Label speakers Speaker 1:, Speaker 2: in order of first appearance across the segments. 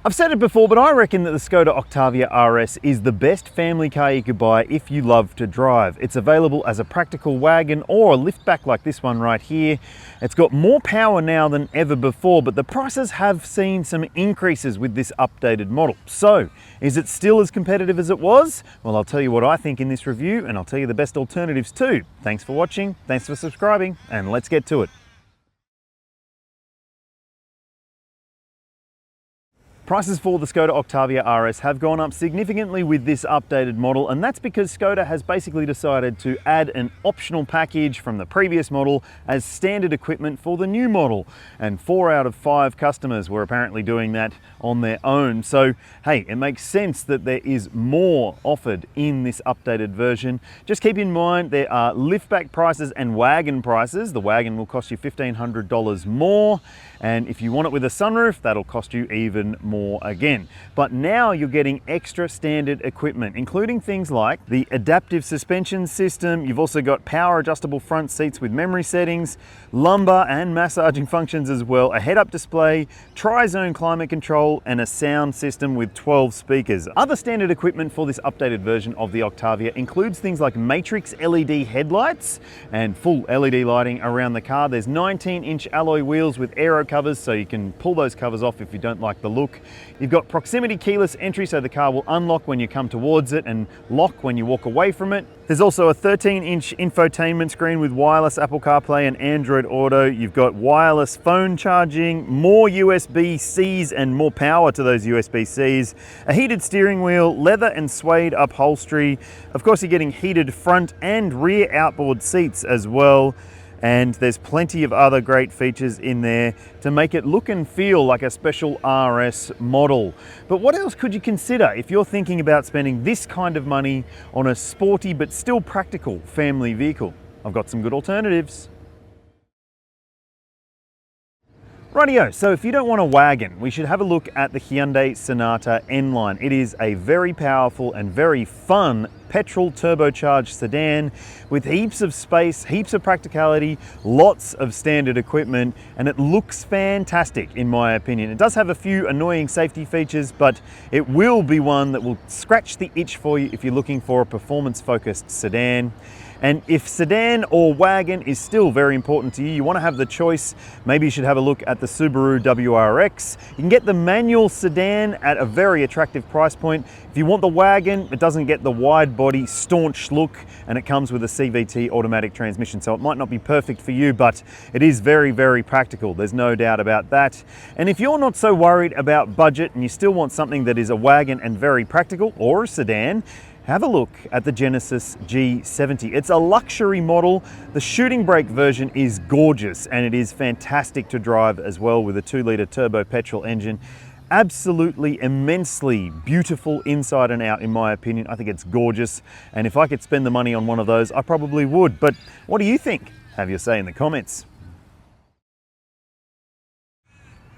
Speaker 1: I've said it before, but I reckon that the Skoda Octavia RS is the best family car you could buy if you love to drive. It's available as a practical wagon or a liftback like this one right here. It's got more power now than ever before, but the prices have seen some increases with this updated model. So, is it still as competitive as it was? Well, I'll tell you what I think in this review, and I'll tell you the best alternatives too. Thanks for watching, thanks for subscribing, and let's get to it. Prices for the Skoda Octavia RS have gone up significantly with this updated model, and that's because Skoda has basically decided to add an optional package from the previous model as standard equipment for the new model. And 4 out of 5 customers were apparently doing that on their own. So, hey, it makes sense that there is more offered in this updated version. Just keep in mind there are liftback prices and wagon prices. The wagon will cost you $1,500 more, and if you want it with a sunroof, that'll cost you even more again. But now you're getting extra standard equipment, including things like the adaptive suspension system. You've also got power adjustable front seats with memory settings, lumbar and massaging functions as well, a head-up display, tri-zone climate control, and a sound system with 12 speakers. Other standard equipment for this updated version of the Octavia includes things like matrix LED headlights and full LED lighting around the car. There's 19-inch alloy wheels with aero covers, so you can pull those covers off if you don't like the look. You've got proximity keyless entry, so the car will unlock when you come towards it and lock when you walk away from it. There's also a 13-inch infotainment screen with wireless Apple CarPlay and Android Auto. You've got wireless phone charging, more USB-Cs and more power to those USB-Cs, a heated steering wheel, leather and suede upholstery. Of course, you're getting heated front and rear outboard seats as well. And there's plenty of other great features in there to make it look and feel like a special RS model. But what else could you consider if you're thinking about spending this kind of money on a sporty but still practical family vehicle? I've got some good alternatives. Rightio, so if you don't want a wagon, we should have a look at the Hyundai Sonata N-Line. It is a very powerful and very fun petrol turbocharged sedan with heaps of space, heaps of practicality, lots of standard equipment, and it looks fantastic in my opinion. It does have a few annoying safety features, but it will be one that will scratch the itch for you if you're looking for a performance-focused sedan. And if sedan or wagon is still very important to you, you want to have the choice, maybe you should have a look at the Subaru WRX. You can get the manual sedan at a very attractive price point. If you want the wagon, it doesn't get the wide body, staunch look, and it comes with a CVT automatic transmission. So it might not be perfect for you, but it is very, very practical. There's no doubt about that. And if you're not so worried about budget and you still want something that is a wagon and very practical, or a sedan, have a look at the Genesis G70. It's a luxury model. The shooting brake version is gorgeous and it is fantastic to drive as well with a 2-litre turbo petrol engine. Absolutely immensely beautiful inside and out in my opinion. I think it's gorgeous, and if I could spend the money on one of those, I probably would. But what do you think? Have your say in the comments.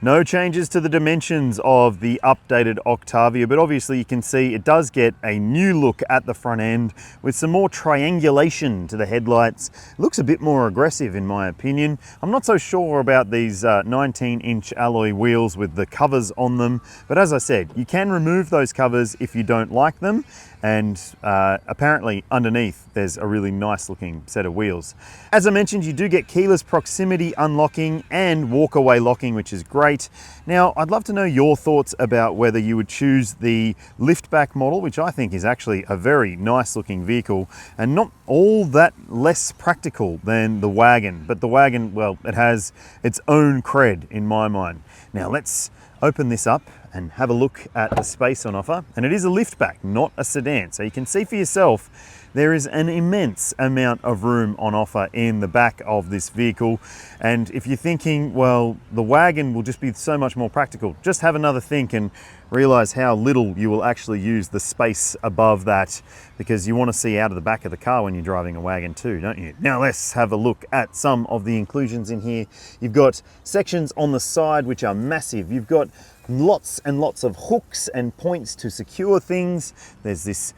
Speaker 1: No changes to the dimensions of the updated Octavia, but obviously you can see it does get a new look at the front end with some more triangulation to the headlights. It looks a bit more aggressive in my opinion. I'm not so sure about these 19-inch alloy wheels with the covers on them, but as I said, you can remove those covers if you don't like them. And apparently underneath there's a really nice looking set of wheels. As I mentioned, you do get keyless proximity unlocking and walk-away locking, which is great. Now, I'd love to know your thoughts about whether you would choose the liftback model, which I think is actually a very nice looking vehicle and not all that less practical than the wagon. But the wagon, well, it has its own cred in my mind. Now let's open this up and have a look at the space on offer. And it is a liftback, not a sedan. So you can see for yourself, there is an immense amount of room on offer in the back of this vehicle. And if you're thinking, well, the wagon will just be so much more practical, just have another think and realize how little you will actually use the space above that, because you want to see out of the back of the car when you're driving a wagon too, don't you? Now let's have a look at some of the inclusions in here. You've got sections on the side which are massive. You've got lots and lots of hooks and points to secure things. There's this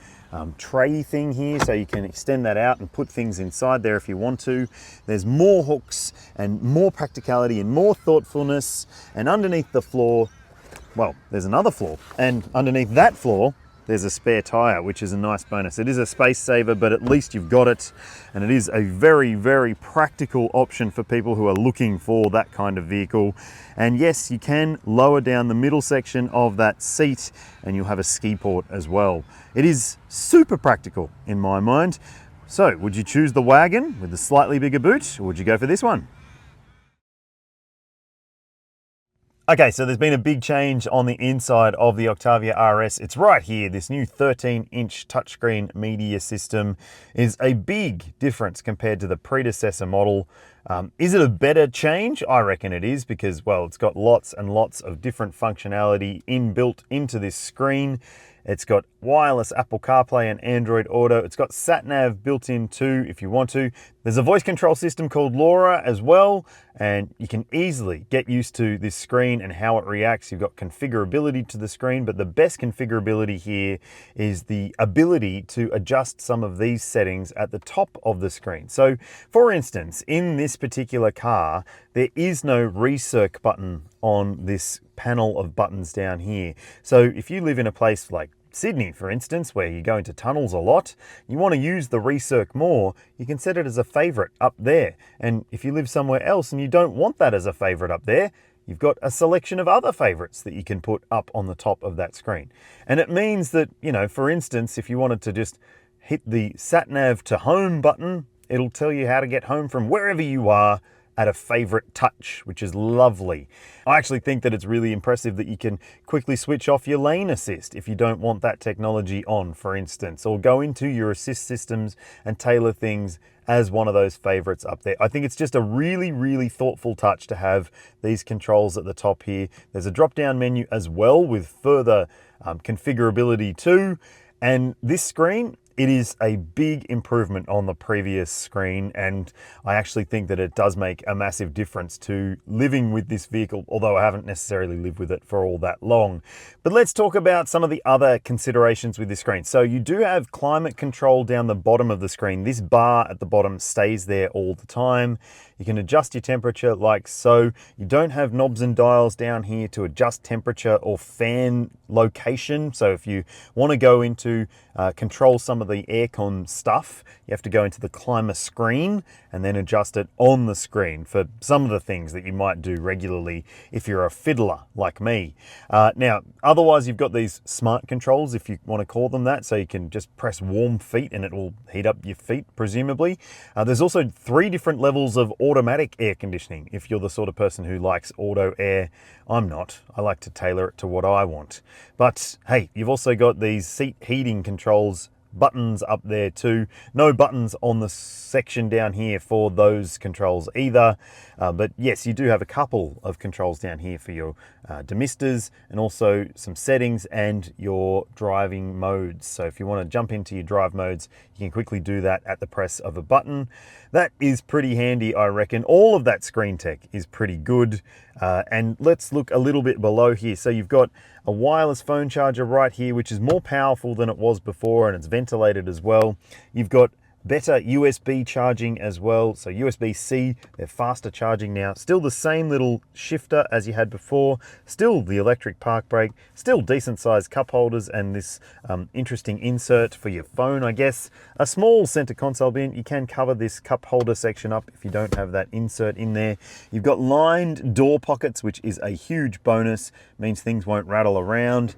Speaker 1: tray thing here, so you can extend that out and put things inside there if you want to. There's more hooks and more practicality and more thoughtfulness. And underneath the floor, well, there's another floor, and underneath that floor there's a spare tyre, which is a nice bonus. It is a space saver, but at least you've got it, and it is a very, very practical option for people who are looking for that kind of vehicle. And yes, you can lower down the middle section of that seat and you'll have a ski port as well. It is super practical in my mind. So would you choose the wagon with the slightly bigger boot, or would you go for this one? Okay, so there's been a big change on the inside of the Octavia RS. It's right here. This new 13-inch touchscreen media system is a big difference compared to the predecessor model. Is it a better change? I reckon it is, because, well, it's got lots and lots of different functionality inbuilt into this screen. It's got wireless Apple CarPlay and Android Auto. It's got sat-nav built in too, if you want to. There's a voice control system called LoRa as well, and you can easily get used to this screen and how it reacts. You've got configurability to the screen, but the best configurability here is the ability to adjust some of these settings at the top of the screen. So, for instance, in this particular car, there is no recirc button on this panel of buttons down here. So if you live in a place like Sydney, for instance, where you go into tunnels a lot, you want to use the recirc more, you can set it as a favorite up there. And if you live somewhere else and you don't want that as a favorite up there, you've got a selection of other favorites that you can put up on the top of that screen. And it means that, you know, for instance, if you wanted to just hit the sat nav to home button, it'll tell you how to get home from wherever you are at a favorite touch, which is lovely. I actually think that it's really impressive that you can quickly switch off your lane assist if you don't want that technology on, for instance, or go into your assist systems and tailor things as one of those favorites up there. I think it's just a really, really thoughtful touch to have these controls at the top here. There's a drop-down menu as well with further configurability too. And this screen, it is a big improvement on the previous screen, and I actually think that it does make a massive difference to living with this vehicle, although I haven't necessarily lived with it for all that long. But let's talk about some of the other considerations with this screen. So you do have climate control down the bottom of the screen. This bar at the bottom stays there all the time. You can adjust your temperature like so. You don't have knobs and dials down here to adjust temperature or fan location. So if you want to go into control some of the aircon stuff, you have to go into the climate screen and then adjust it on the screen for some of the things that you might do regularly if you're a fiddler like me. Now, otherwise you've got these smart controls, if you want to call them that, so you can just press warm feet and it will heat up your feet, presumably. There's also 3 different levels of automatic air conditioning if you're the sort of person who likes auto air. I'm not. I like to tailor it to what I want. But hey, you've also got these seat heating controls buttons up there too. No buttons on the section down here for those controls either. But yes, you do have a couple of controls down here for your demisters and also some settings and your driving modes. So if you want to jump into your drive modes, you can quickly do that at the press of a button. That is pretty handy, I reckon. All of that screen tech is pretty good. And let's look a little bit below here. So you've got a wireless phone charger right here, which is more powerful than it was before, and it's ventilated as well. You've got better USB charging as well. So USB-C, they're faster charging now. Still the same little shifter as you had before. Still the electric park brake. Still decent sized cup holders and this interesting insert for your phone, I guess. A small center console bin. You can cover this cup holder section up if you don't have that insert in there. You've got lined door pockets, which is a huge bonus. Means things won't rattle around.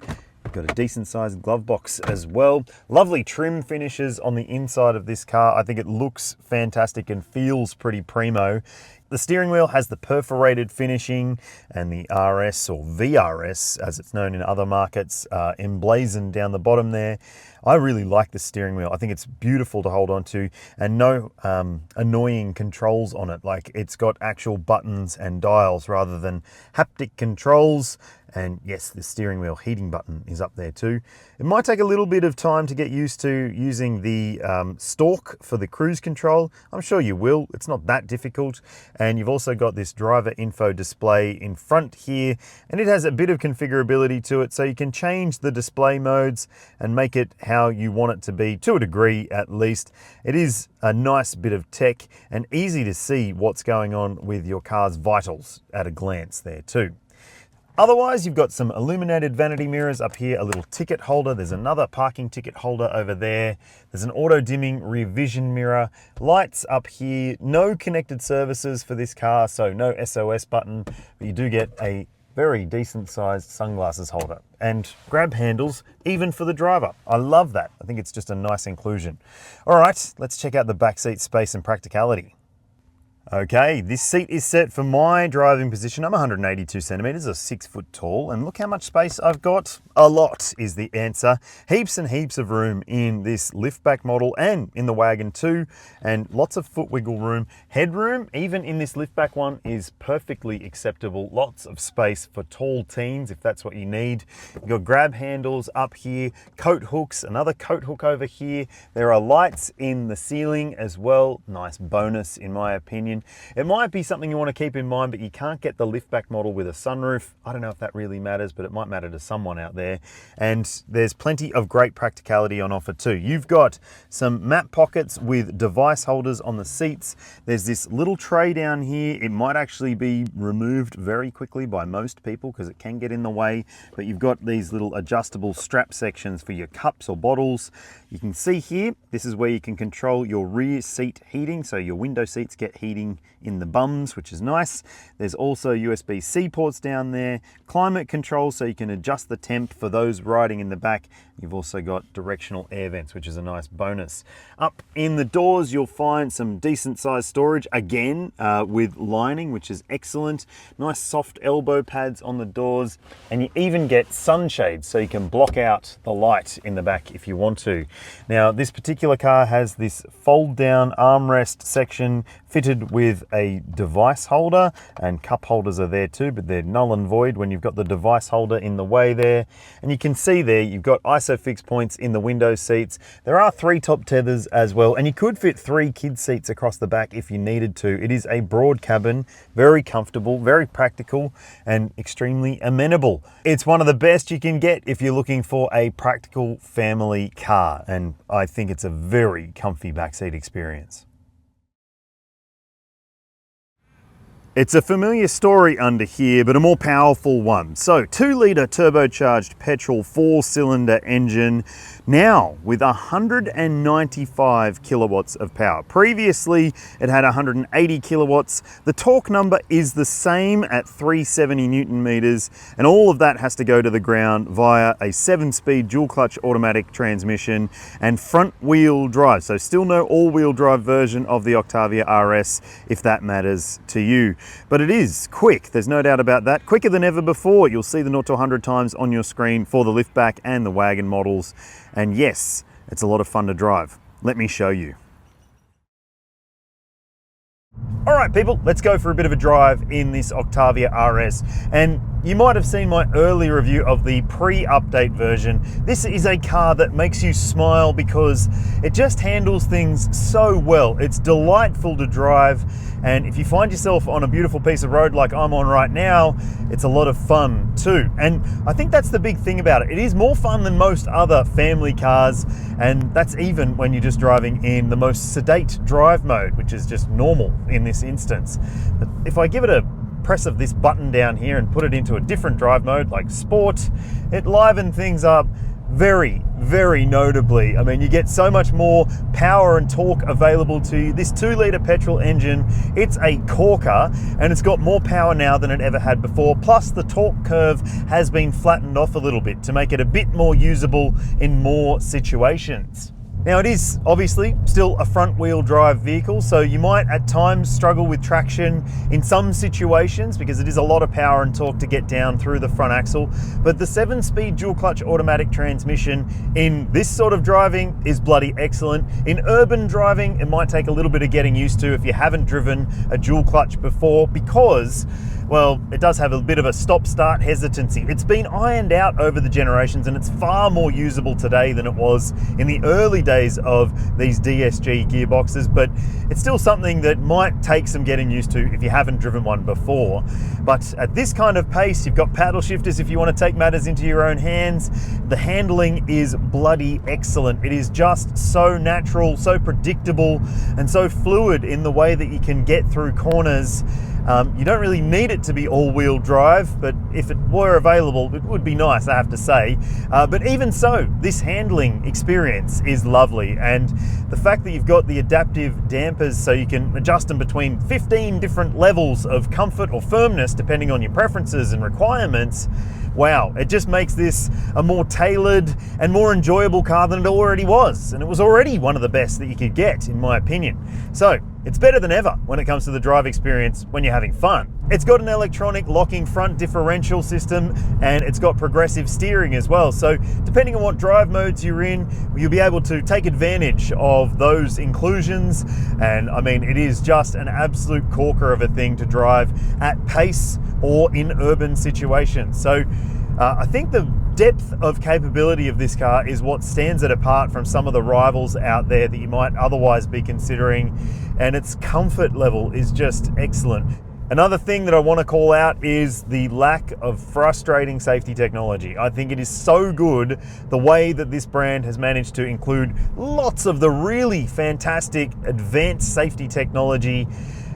Speaker 1: Got a decent sized glove box as well. Lovely trim finishes on the inside of this car. I think it looks fantastic and feels pretty primo. The steering wheel has the perforated finishing and the RS or VRS, as it's known in other markets, emblazoned down the bottom there. I really like the steering wheel. I think it's beautiful to hold on to, and no annoying controls on it. Like, it's got actual buttons and dials rather than haptic controls. And yes, the steering wheel heating button is up there too. It might take a little bit of time to get used to using the stalk for the cruise control. I'm sure you will. It's not that difficult. And you've also got this driver info display in front here, and it has a bit of configurability to it, so you can change the display modes and make it how you want it to be, to a degree at least. It is a nice bit of tech and easy to see what's going on with your car's vitals at a glance there too. Otherwise, you've got some illuminated vanity mirrors up here, a little ticket holder. There's another parking ticket holder over there. There's an auto dimming rear vision mirror, lights up here, no connected services for this car, so no SOS button, but you do get a very decent sized sunglasses holder and grab handles even for the driver. I love that. I think it's just a nice inclusion. All right, let's check out the back seat space and practicality. Okay, this seat is set for my driving position. I'm 182 centimeters, or 6 foot tall, and look how much space I've got. A lot is the answer. Heaps and heaps of room in this liftback model and in the wagon too, and lots of foot wiggle room. Headroom, even in this liftback one, is perfectly acceptable. Lots of space for tall teens if that's what you need. You've got grab handles up here, coat hooks, another coat hook over here. There are lights in the ceiling as well. Nice bonus in my opinion. It might be something you want to keep in mind, but you can't get the liftback model with a sunroof. I don't know if that really matters, but it might matter to someone out there. And there's plenty of great practicality on offer too. You've got some map pockets with device holders on the seats. There's this little tray down here. It might actually be removed very quickly by most people because it can get in the way, but you've got these little adjustable strap sections for your cups or bottles. You can see here, this is where you can control your rear seat heating, so your window seats get heating in the bums, which is nice. There's also USB-C ports down there, climate control so you can adjust the temp for those riding in the back. You've also got directional air vents, which is a nice bonus. Up in the doors, you'll find some decent sized storage, again, with lining, which is excellent. Nice soft elbow pads on the doors, and you even get sunshades so you can block out the light in the back if you want to. Now, this particular car has this fold down armrest section fitted with a device holder, and cup holders are there too, but they're null and void when you've got the device holder in the way there. And you can see there, you've got ISOFIX points in the window seats. There are 3 top tethers as well, and you could fit 3 kid seats across the back if you needed to. It is a broad cabin, very comfortable, very practical, and extremely amenable. It's one of the best you can get if you're looking for a practical family car, and I think it's a very comfy backseat experience. It's a familiar story under here, but a more powerful one. So 2-litre turbocharged petrol 4-cylinder engine, now with 195 kilowatts of power. Previously, it had 180 kilowatts. The torque number is the same at 370 Newton meters, and all of that has to go to the ground via a 7-speed dual clutch automatic transmission and front wheel drive. So still no all-wheel drive version of the Octavia RS, if that matters to you. But it is quick, there's no doubt about that. Quicker than ever before. You'll see the 0 to 100 times on your screen for the liftback and the wagon models. And yes, it's a lot of fun to drive. Let me show you. All right, people, let's go for a bit of a drive in this Octavia RS. And you might have seen my early review of the pre-update version. This is a car that makes you smile because it just handles things so well. It's delightful to drive, and if you find yourself on a beautiful piece of road like I'm on right now, it's a lot of fun too. And I think that's the big thing about it. It is more fun than most other family cars, and that's even when you're just driving in the most sedate drive mode, which is just normal in this instance. But if I give it a press of this button down here and put it into a different drive mode like sport, it livens things up very, very notably. I mean, you get so much more power and torque available to you. This 2-litre petrol engine, it's a corker, and it's got more power now than it ever had before. Plus the torque curve has been flattened off a little bit to make it a bit more usable in more situations. Now, it is obviously still a front wheel drive vehicle, so you might at times struggle with traction in some situations because it is a lot of power and torque to get down through the front axle. But the 7-speed dual clutch automatic transmission in this sort of driving is bloody excellent. In urban driving, it might take a little bit of getting used to if you haven't driven a dual clutch before, because, well, it does have a bit of a stop-start hesitancy. It's been ironed out over the generations, and it's far more usable today than it was in the early days of these DSG gearboxes, but it's still something that might take some getting used to if you haven't driven one before. But at this kind of pace, you've got paddle shifters if you want to take matters into your own hands. The handling is bloody excellent. It is just so natural, so predictable, and so fluid in the way that you can get through corners. You don't really need it to be all-wheel drive, but if it were available, it would be nice, I have to say. But even so, this handling experience is lovely, and the fact that you've got the adaptive dampers so you can adjust them between 15 different levels of comfort or firmness depending on your preferences and requirements, wow, it just makes this a more tailored and more enjoyable car than it already was. And it was already one of the best that you could get, in my opinion. So it's better than ever when it comes to the drive experience when you're having fun. It's got an electronic locking front differential system, and it's got progressive steering as well. So depending on what drive modes you're in, you'll be able to take advantage of those inclusions. And I mean, it is just an absolute corker of a thing to drive at pace or in urban situations. So I think the depth of capability of this car is what stands it apart from some of the rivals out there that you might otherwise be considering, and its comfort level is just excellent. Another thing that I want to call out is the lack of frustrating safety technology. I think it is so good the way that this brand has managed to include lots of the really fantastic advanced safety technology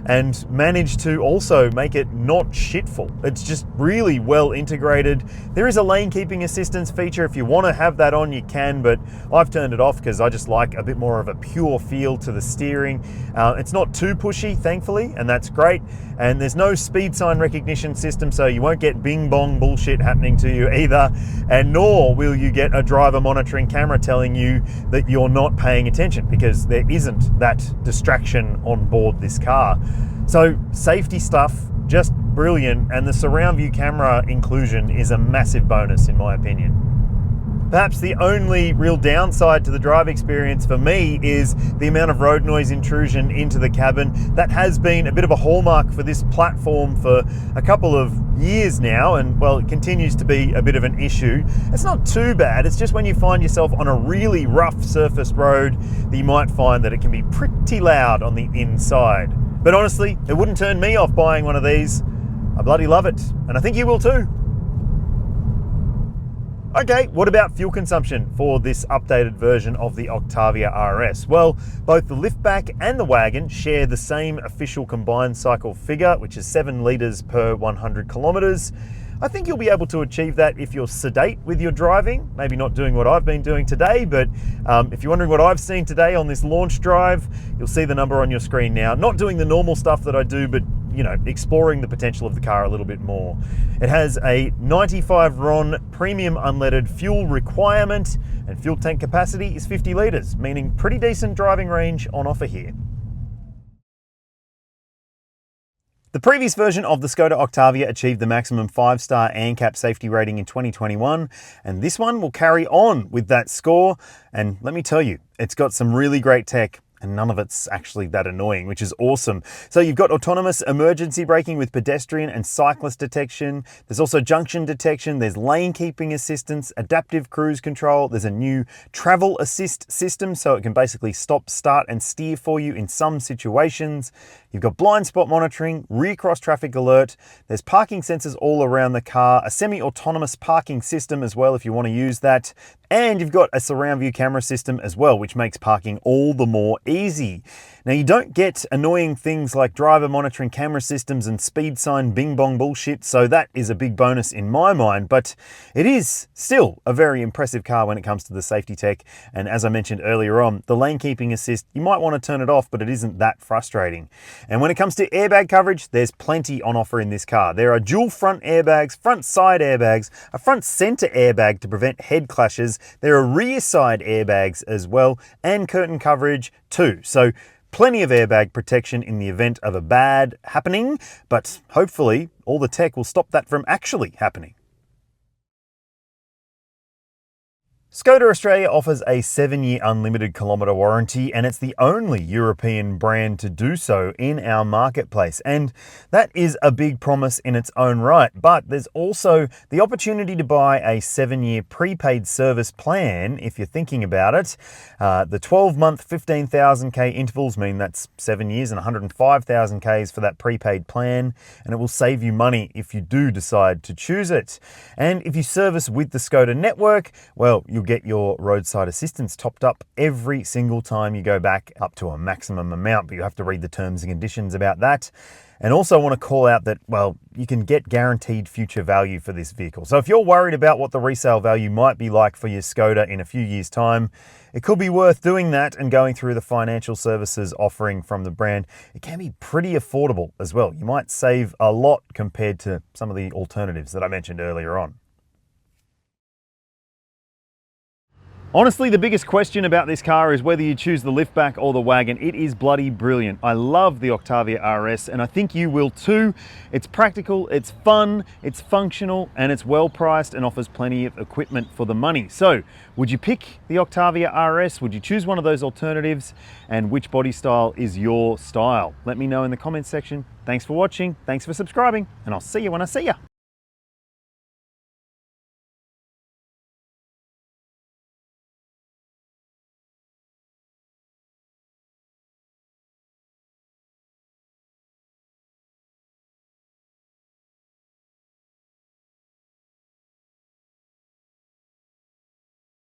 Speaker 1: and managed to also make it not shitful. It's just really well integrated. There is a lane keeping assistance feature. If you want to have that on, you can, but I've turned it off because I just like a bit more of a pure feel to the steering. It's not too pushy, thankfully, and that's great. And there's no speed sign recognition system, so you won't get bing bong bullshit happening to you either, and nor will you get a driver monitoring camera telling you that you're not paying attention, because there isn't that distraction on board this car. So safety stuff, just brilliant, and the surround view camera inclusion is a massive bonus in my opinion. Perhaps the only real downside to the drive experience for me is the amount of road noise intrusion into the cabin. That has been a bit of a hallmark for this platform for a couple of years now, and well, it continues to be a bit of an issue. It's not too bad, it's just when you find yourself on a really rough surface road that you might find that it can be pretty loud on the inside. But honestly, it wouldn't turn me off buying one of these. I bloody love it, and I think you will too. Okay, what about fuel consumption for this updated version of the Octavia RS? Well, both the liftback and the wagon share the same official combined cycle figure, which is 7 litres per 100 kilometres. I think you'll be able to achieve that if you're sedate with your driving, maybe not doing what I've been doing today, but if you're wondering what I've seen today on this launch drive, you'll see the number on your screen now. Not doing the normal stuff that I do, but exploring the potential of the car a little bit more. It has a 95 RON premium unleaded fuel requirement, and fuel tank capacity is 50 litres, meaning pretty decent driving range on offer here. The previous version of the Skoda Octavia achieved the maximum 5-star ANCAP safety rating in 2021, and this one will carry on with that score. And let me tell you, it's got some really great tech, and none of it's actually that annoying, which is awesome. So you've got autonomous emergency braking with pedestrian and cyclist detection. There's also junction detection. There's lane keeping assistance, adaptive cruise control. There's a new travel assist system, so it can basically stop, start, and steer for you in some situations. You've got blind spot monitoring, rear cross traffic alert. There's parking sensors all around the car, a semi-autonomous parking system as well if you want to use that. And you've got a surround view camera system as well, which makes parking all the more easy. Now, you don't get annoying things like driver monitoring camera systems and speed sign bing bong bullshit, so that is a big bonus in my mind, but it is still a very impressive car when it comes to the safety tech. And as I mentioned earlier on, the lane keeping assist, you might want to turn it off, but it isn't that frustrating. And when it comes to airbag coverage, there's plenty on offer in this car. There are dual front airbags, front side airbags, a front center airbag to prevent head clashes. There are rear side airbags as well, and curtain coverage too. So plenty of airbag protection in the event of a bad happening, but hopefully all the tech will stop that from actually happening. Skoda Australia offers a 7-year unlimited kilometre warranty, and it's the only European brand to do so in our marketplace. And that is a big promise in its own right. But there's also the opportunity to buy a 7-year prepaid service plan if you're thinking about it. The 12-month 15,000k intervals mean that's 7 years and 105,000 Ks for that prepaid plan, and it will save you money if you do decide to choose it. And if you service with the Skoda network, well, you'll get your roadside assistance topped up every single time you go back, up to a maximum amount, but you have to read the terms and conditions about that. And also I want to call out that, well, you can get guaranteed future value for this vehicle. So if you're worried about what the resale value might be like for your Skoda in a few years' time, it could be worth doing that and going through the financial services offering from the brand. It can be pretty affordable as well. You might save a lot compared to some of the alternatives that I mentioned earlier on. Honestly, the biggest question about this car is whether you choose the liftback or the wagon. It is bloody brilliant. I love the Octavia RS, and I think you will too. It's practical, it's fun, it's functional, and it's well priced and offers plenty of equipment for the money. So, would you pick the Octavia RS? Would you choose one of those alternatives? And which body style is your style? Let me know in the comments section. Thanks for watching, thanks for subscribing, and I'll see you when I see you.